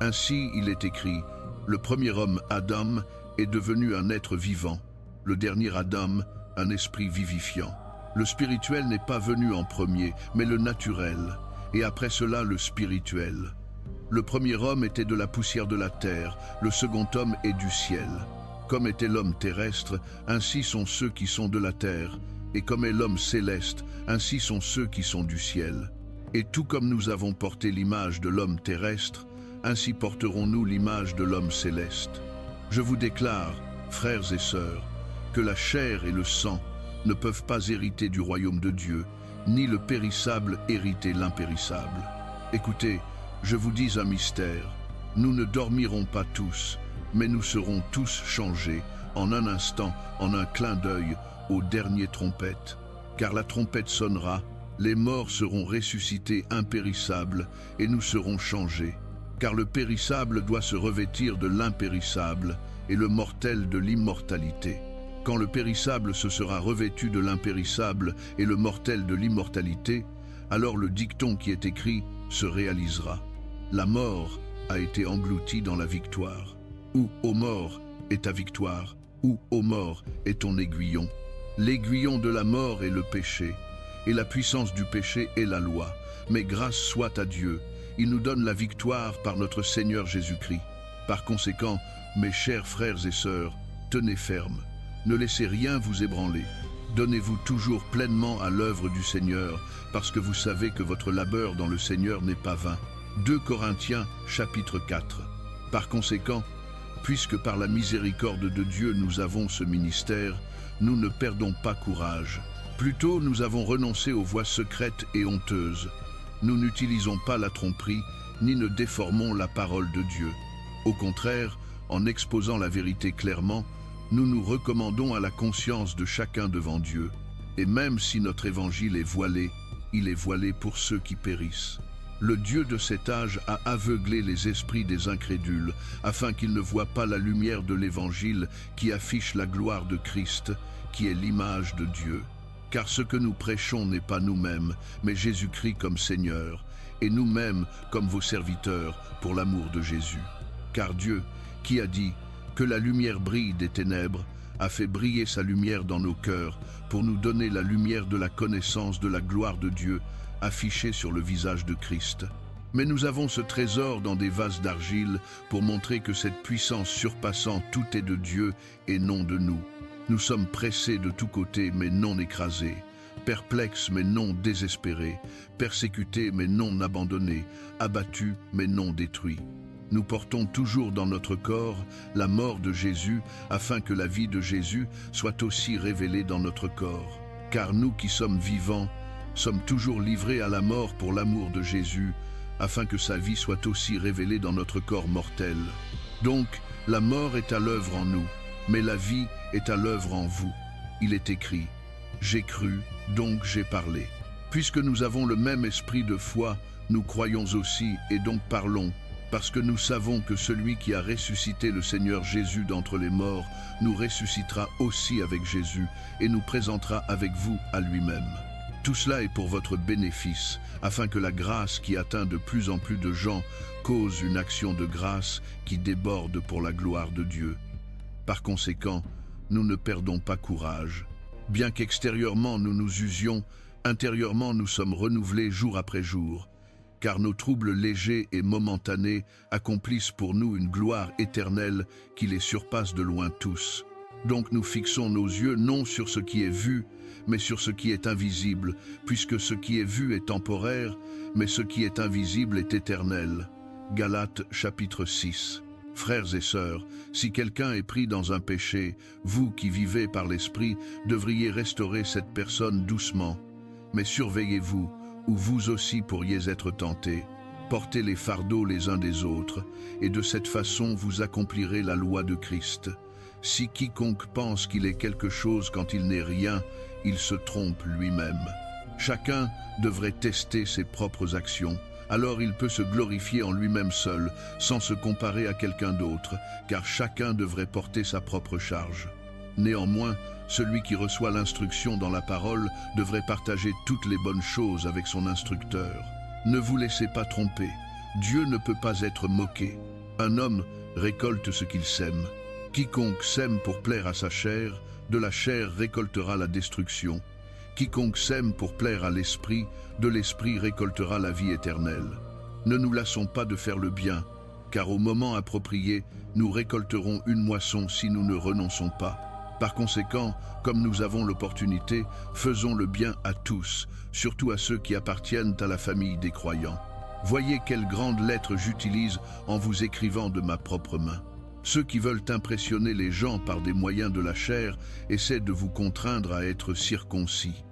Ainsi, il est écrit, le premier homme, Adam, est devenu un être vivant, le dernier Adam, un esprit vivifiant. Le spirituel n'est pas venu en premier, mais le naturel, et après cela le spirituel. Le premier homme était de la poussière de la terre, le second homme est du ciel. Comme était l'homme terrestre, ainsi sont ceux qui sont de la terre, et comme est l'homme céleste, ainsi sont ceux qui sont du ciel. Et tout comme nous avons porté l'image de l'homme terrestre, ainsi porterons-nous l'image de l'homme céleste. Je vous déclare, frères et sœurs, que la chair et le sang ne peuvent pas hériter du royaume de Dieu, ni le périssable hériter l'impérissable. Écoutez, je vous dis un mystère, nous ne dormirons pas tous, mais nous serons tous changés, en un instant, en un clin d'œil, aux dernières trompettes. Car la trompette sonnera, les morts seront ressuscités impérissables, et nous serons changés. Car le périssable doit se revêtir de l'impérissable, et le mortel de l'immortalité. Quand le périssable se sera revêtu de l'impérissable et le mortel de l'immortalité, alors le dicton qui est écrit se réalisera. La mort a été engloutie dans la victoire. Où, ô mort, est ta victoire? Où, ô mort, est ton aiguillon? L'aiguillon de la mort est le péché, et la puissance du péché est la loi. Mais grâce soit à Dieu, il nous donne la victoire par notre Seigneur Jésus-Christ. Par conséquent, mes chers frères et sœurs, tenez ferme. Ne laissez rien vous ébranler. Donnez-vous toujours pleinement à l'œuvre du Seigneur, parce que vous savez que votre labeur dans le Seigneur n'est pas vain. 2 Corinthiens, chapitre 4. Par conséquent, puisque par la miséricorde de Dieu nous avons ce ministère, nous ne perdons pas courage. Plutôt, nous avons renoncé aux voies secrètes et honteuses. Nous n'utilisons pas la tromperie, ni ne déformons la parole de Dieu. Au contraire, en exposant la vérité clairement, nous nous recommandons à la conscience de chacun devant Dieu. Et même si notre évangile est voilé, il est voilé pour ceux qui périssent. Le Dieu de cet âge a aveuglé les esprits des incrédules, afin qu'ils ne voient pas la lumière de l'évangile qui affiche la gloire de Christ, qui est l'image de Dieu. Car ce que nous prêchons n'est pas nous-mêmes, mais Jésus-Christ comme Seigneur, et nous-mêmes comme vos serviteurs pour l'amour de Jésus. Car Dieu, qui a dit que la lumière brille des ténèbres, a fait briller sa lumière dans nos cœurs pour nous donner la lumière de la connaissance de la gloire de Dieu affichée sur le visage de Christ. Mais nous avons ce trésor dans des vases d'argile pour montrer que cette puissance surpassant tout est de Dieu et non de nous. Nous sommes pressés de tous côtés mais non écrasés, perplexes mais non désespérés, persécutés mais non abandonnés, abattus mais non détruits. Nous portons toujours dans notre corps la mort de Jésus, afin que la vie de Jésus soit aussi révélée dans notre corps. Car nous qui sommes vivants, sommes toujours livrés à la mort pour l'amour de Jésus, afin que sa vie soit aussi révélée dans notre corps mortel. Donc, la mort est à l'œuvre en nous, mais la vie est à l'œuvre en vous. Il est écrit, « J'ai cru, donc j'ai parlé ». Puisque nous avons le même esprit de foi, nous croyons aussi et donc parlons, parce que nous savons que celui qui a ressuscité le Seigneur Jésus d'entre les morts nous ressuscitera aussi avec Jésus et nous présentera avec vous à lui-même. Tout cela est pour votre bénéfice, afin que la grâce qui atteint de plus en plus de gens cause une action de grâce qui déborde pour la gloire de Dieu. Par conséquent, nous ne perdons pas courage. Bien qu'extérieurement nous nous usions, intérieurement nous sommes renouvelés jour après jour, car nos troubles légers et momentanés accomplissent pour nous une gloire éternelle qui les surpasse de loin tous. Donc nous fixons nos yeux non sur ce qui est vu, mais sur ce qui est invisible, puisque ce qui est vu est temporaire, mais ce qui est invisible est éternel. Galates chapitre 6. Frères et sœurs, si quelqu'un est pris dans un péché, vous qui vivez par l'Esprit devriez restaurer cette personne doucement. Mais surveillez-vous, ou vous aussi pourriez être tentés. Portez les fardeaux les uns des autres, et de cette façon vous accomplirez la loi de Christ. Si quiconque pense qu'il est quelque chose quand il n'est rien, il se trompe lui-même. Chacun devrait tester ses propres actions. Alors il peut se glorifier en lui-même seul, sans se comparer à quelqu'un d'autre, car chacun devrait porter sa propre charge. Néanmoins, celui qui reçoit l'instruction dans la parole devrait partager toutes les bonnes choses avec son instructeur. Ne vous laissez pas tromper. Dieu ne peut pas être moqué. Un homme récolte ce qu'il sème. Quiconque sème pour plaire à sa chair, de la chair récoltera la destruction. Quiconque sème pour plaire à l'esprit, de l'esprit récoltera la vie éternelle. Ne nous lassons pas de faire le bien, car au moment approprié, nous récolterons une moisson si nous ne renonçons pas. Par conséquent, comme nous avons l'opportunité, faisons le bien à tous, surtout à ceux qui appartiennent à la famille des croyants. Voyez quelle grande lettre j'utilise en vous écrivant de ma propre main. Ceux qui veulent impressionner les gens par des moyens de la chair essaient de vous contraindre à être circoncis.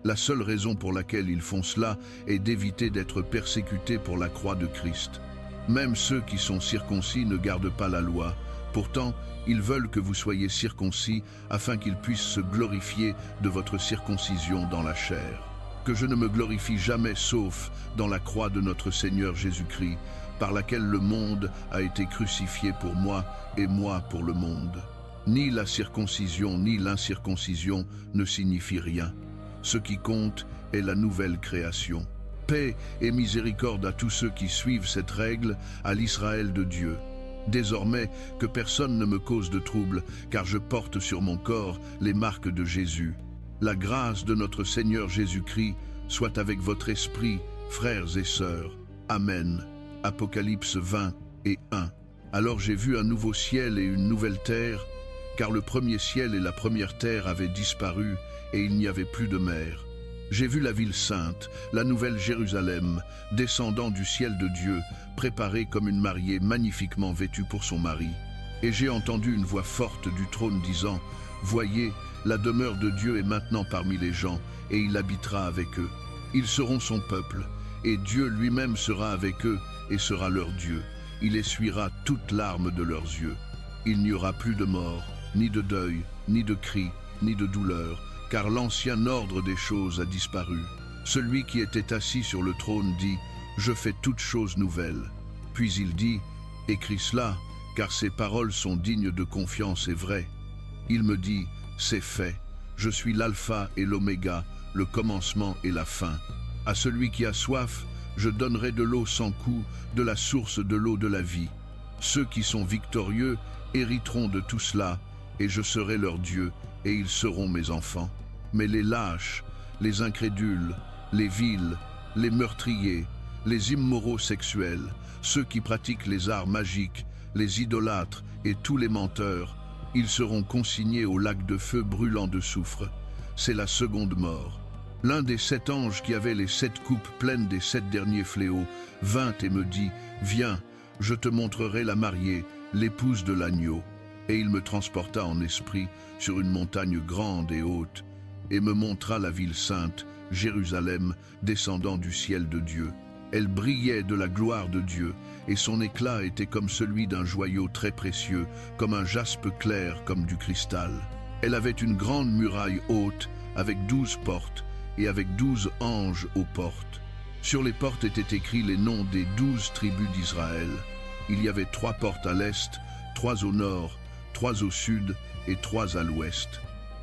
La seule raison pour laquelle ils font cela est d'éviter d'être persécutés pour la croix de Christ. Même ceux qui sont circoncis ne gardent pas la loi. Pourtant, ils veulent que vous soyez circoncis afin qu'ils puissent se glorifier de votre circoncision dans la chair. Que je ne me glorifie jamais sauf dans la croix de notre Seigneur Jésus-Christ, par laquelle le monde a été crucifié pour moi et moi pour le monde. Ni la circoncision ni l'incirconcision ne signifient rien. Ce qui compte est la nouvelle création. Paix et miséricorde à tous ceux qui suivent cette règle, à l'Israël de Dieu. Désormais, que personne ne me cause de trouble, car je porte sur mon corps les marques de Jésus. La grâce de notre Seigneur Jésus-Christ soit avec votre esprit, frères et sœurs. Amen. Apocalypse 20 et 1. Alors j'ai vu un nouveau ciel et une nouvelle terre, car le premier ciel et la première terre avaient disparu, et il n'y avait plus de mer. J'ai vu la ville sainte, la nouvelle Jérusalem, descendant du ciel de Dieu, préparée comme une mariée magnifiquement vêtue pour son mari. Et j'ai entendu une voix forte du trône disant, « Voyez, la demeure de Dieu est maintenant parmi les gens, et il habitera avec eux. Ils seront son peuple, et Dieu lui-même sera avec eux, et sera leur Dieu. Il essuiera toute larme de leurs yeux. Il n'y aura plus de mort, ni de deuil, ni de cri, ni de douleur, car l'ancien ordre des choses a disparu. Celui qui était assis sur le trône dit, « Je fais toutes choses nouvelles. » Puis il dit, « Écris cela, car ces paroles sont dignes de confiance et vraies. » Il me dit, « C'est fait. Je suis l'alpha et l'oméga, le commencement et la fin. À celui qui a soif, je donnerai de l'eau sans coût, de la source de l'eau de la vie. Ceux qui sont victorieux hériteront de tout cela, et je serai leur Dieu, et ils seront mes enfants. Mais les lâches, les incrédules, les vils, les meurtriers, les immoraux sexuels, ceux qui pratiquent les arts magiques, les idolâtres et tous les menteurs, ils seront consignés au lac de feu brûlant de soufre. C'est la seconde mort. L'un des 7 anges qui avait les 7 coupes pleines des 7 derniers fléaux vint et me dit, « Viens, je te montrerai la mariée, l'épouse de l'agneau. » Et il me transporta en esprit sur une montagne grande et haute, et me montra la ville sainte, Jérusalem, descendant du ciel de Dieu. Elle brillait de la gloire de Dieu, et son éclat était comme celui d'un joyau très précieux, comme un jaspe clair, comme du cristal. Elle avait une grande muraille haute, avec 12 portes, et avec 12 anges aux portes. Sur les portes étaient écrits les noms des 12 tribus d'Israël. Il y avait 3 portes à l'est, 3 au nord, 3 au sud et 3 à l'ouest.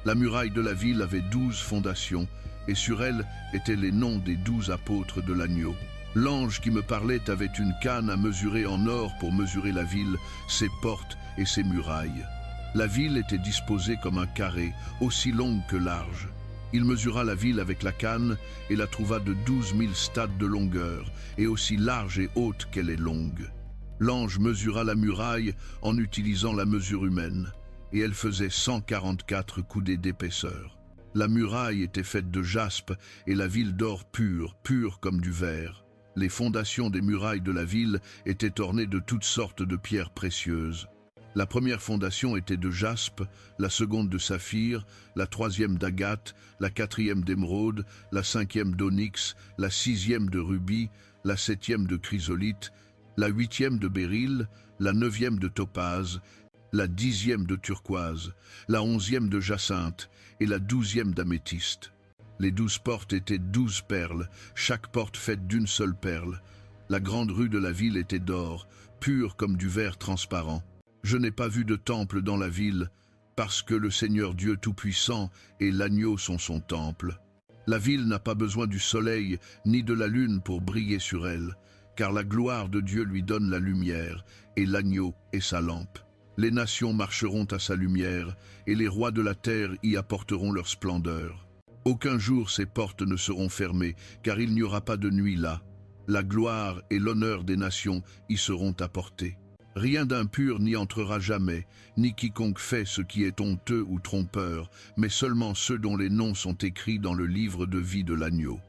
La muraille de la ville avait 12 fondations, et sur elles étaient les noms des 12 apôtres de l'agneau. L'ange qui me parlait avait une canne à mesurer en or pour mesurer la ville, ses portes et ses murailles. La ville était disposée comme un carré, aussi longue que large. Il mesura la ville avec la canne et la trouva de 12 000 stades de longueur, et aussi large et haute qu'elle est longue. L'ange mesura la muraille en utilisant la mesure humaine, et elle faisait 144 coudées d'épaisseur. La muraille était faite de jaspe et la ville d'or pur, pur comme du verre. Les fondations des murailles de la ville étaient ornées de toutes sortes de pierres précieuses. La première fondation était de jaspe, la seconde de saphir, la troisième d'agate, la quatrième d'émeraude, la cinquième d'onyx, la sixième de rubis, la septième de chrysolite, la huitième de béryl, la neuvième de topaze, la 10e de turquoise, la 11e de jacinthe et la 12e d'améthyste. Les 12 portes étaient 12 perles, chaque porte faite d'une seule perle. La grande rue de la ville était d'or, pure comme du verre transparent. Je n'ai pas vu de temple dans la ville, parce que le Seigneur Dieu Tout-Puissant et l'agneau sont son temple. La ville n'a pas besoin du soleil ni de la lune pour briller sur elle, car la gloire de Dieu lui donne la lumière, et l'agneau est sa lampe. Les nations marcheront à sa lumière, et les rois de la terre y apporteront leur splendeur. Aucun jour ses portes ne seront fermées, car il n'y aura pas de nuit là. La gloire et l'honneur des nations y seront apportés. Rien d'impur n'y entrera jamais, ni quiconque fait ce qui est honteux ou trompeur, mais seulement ceux dont les noms sont écrits dans le livre de vie de l'agneau.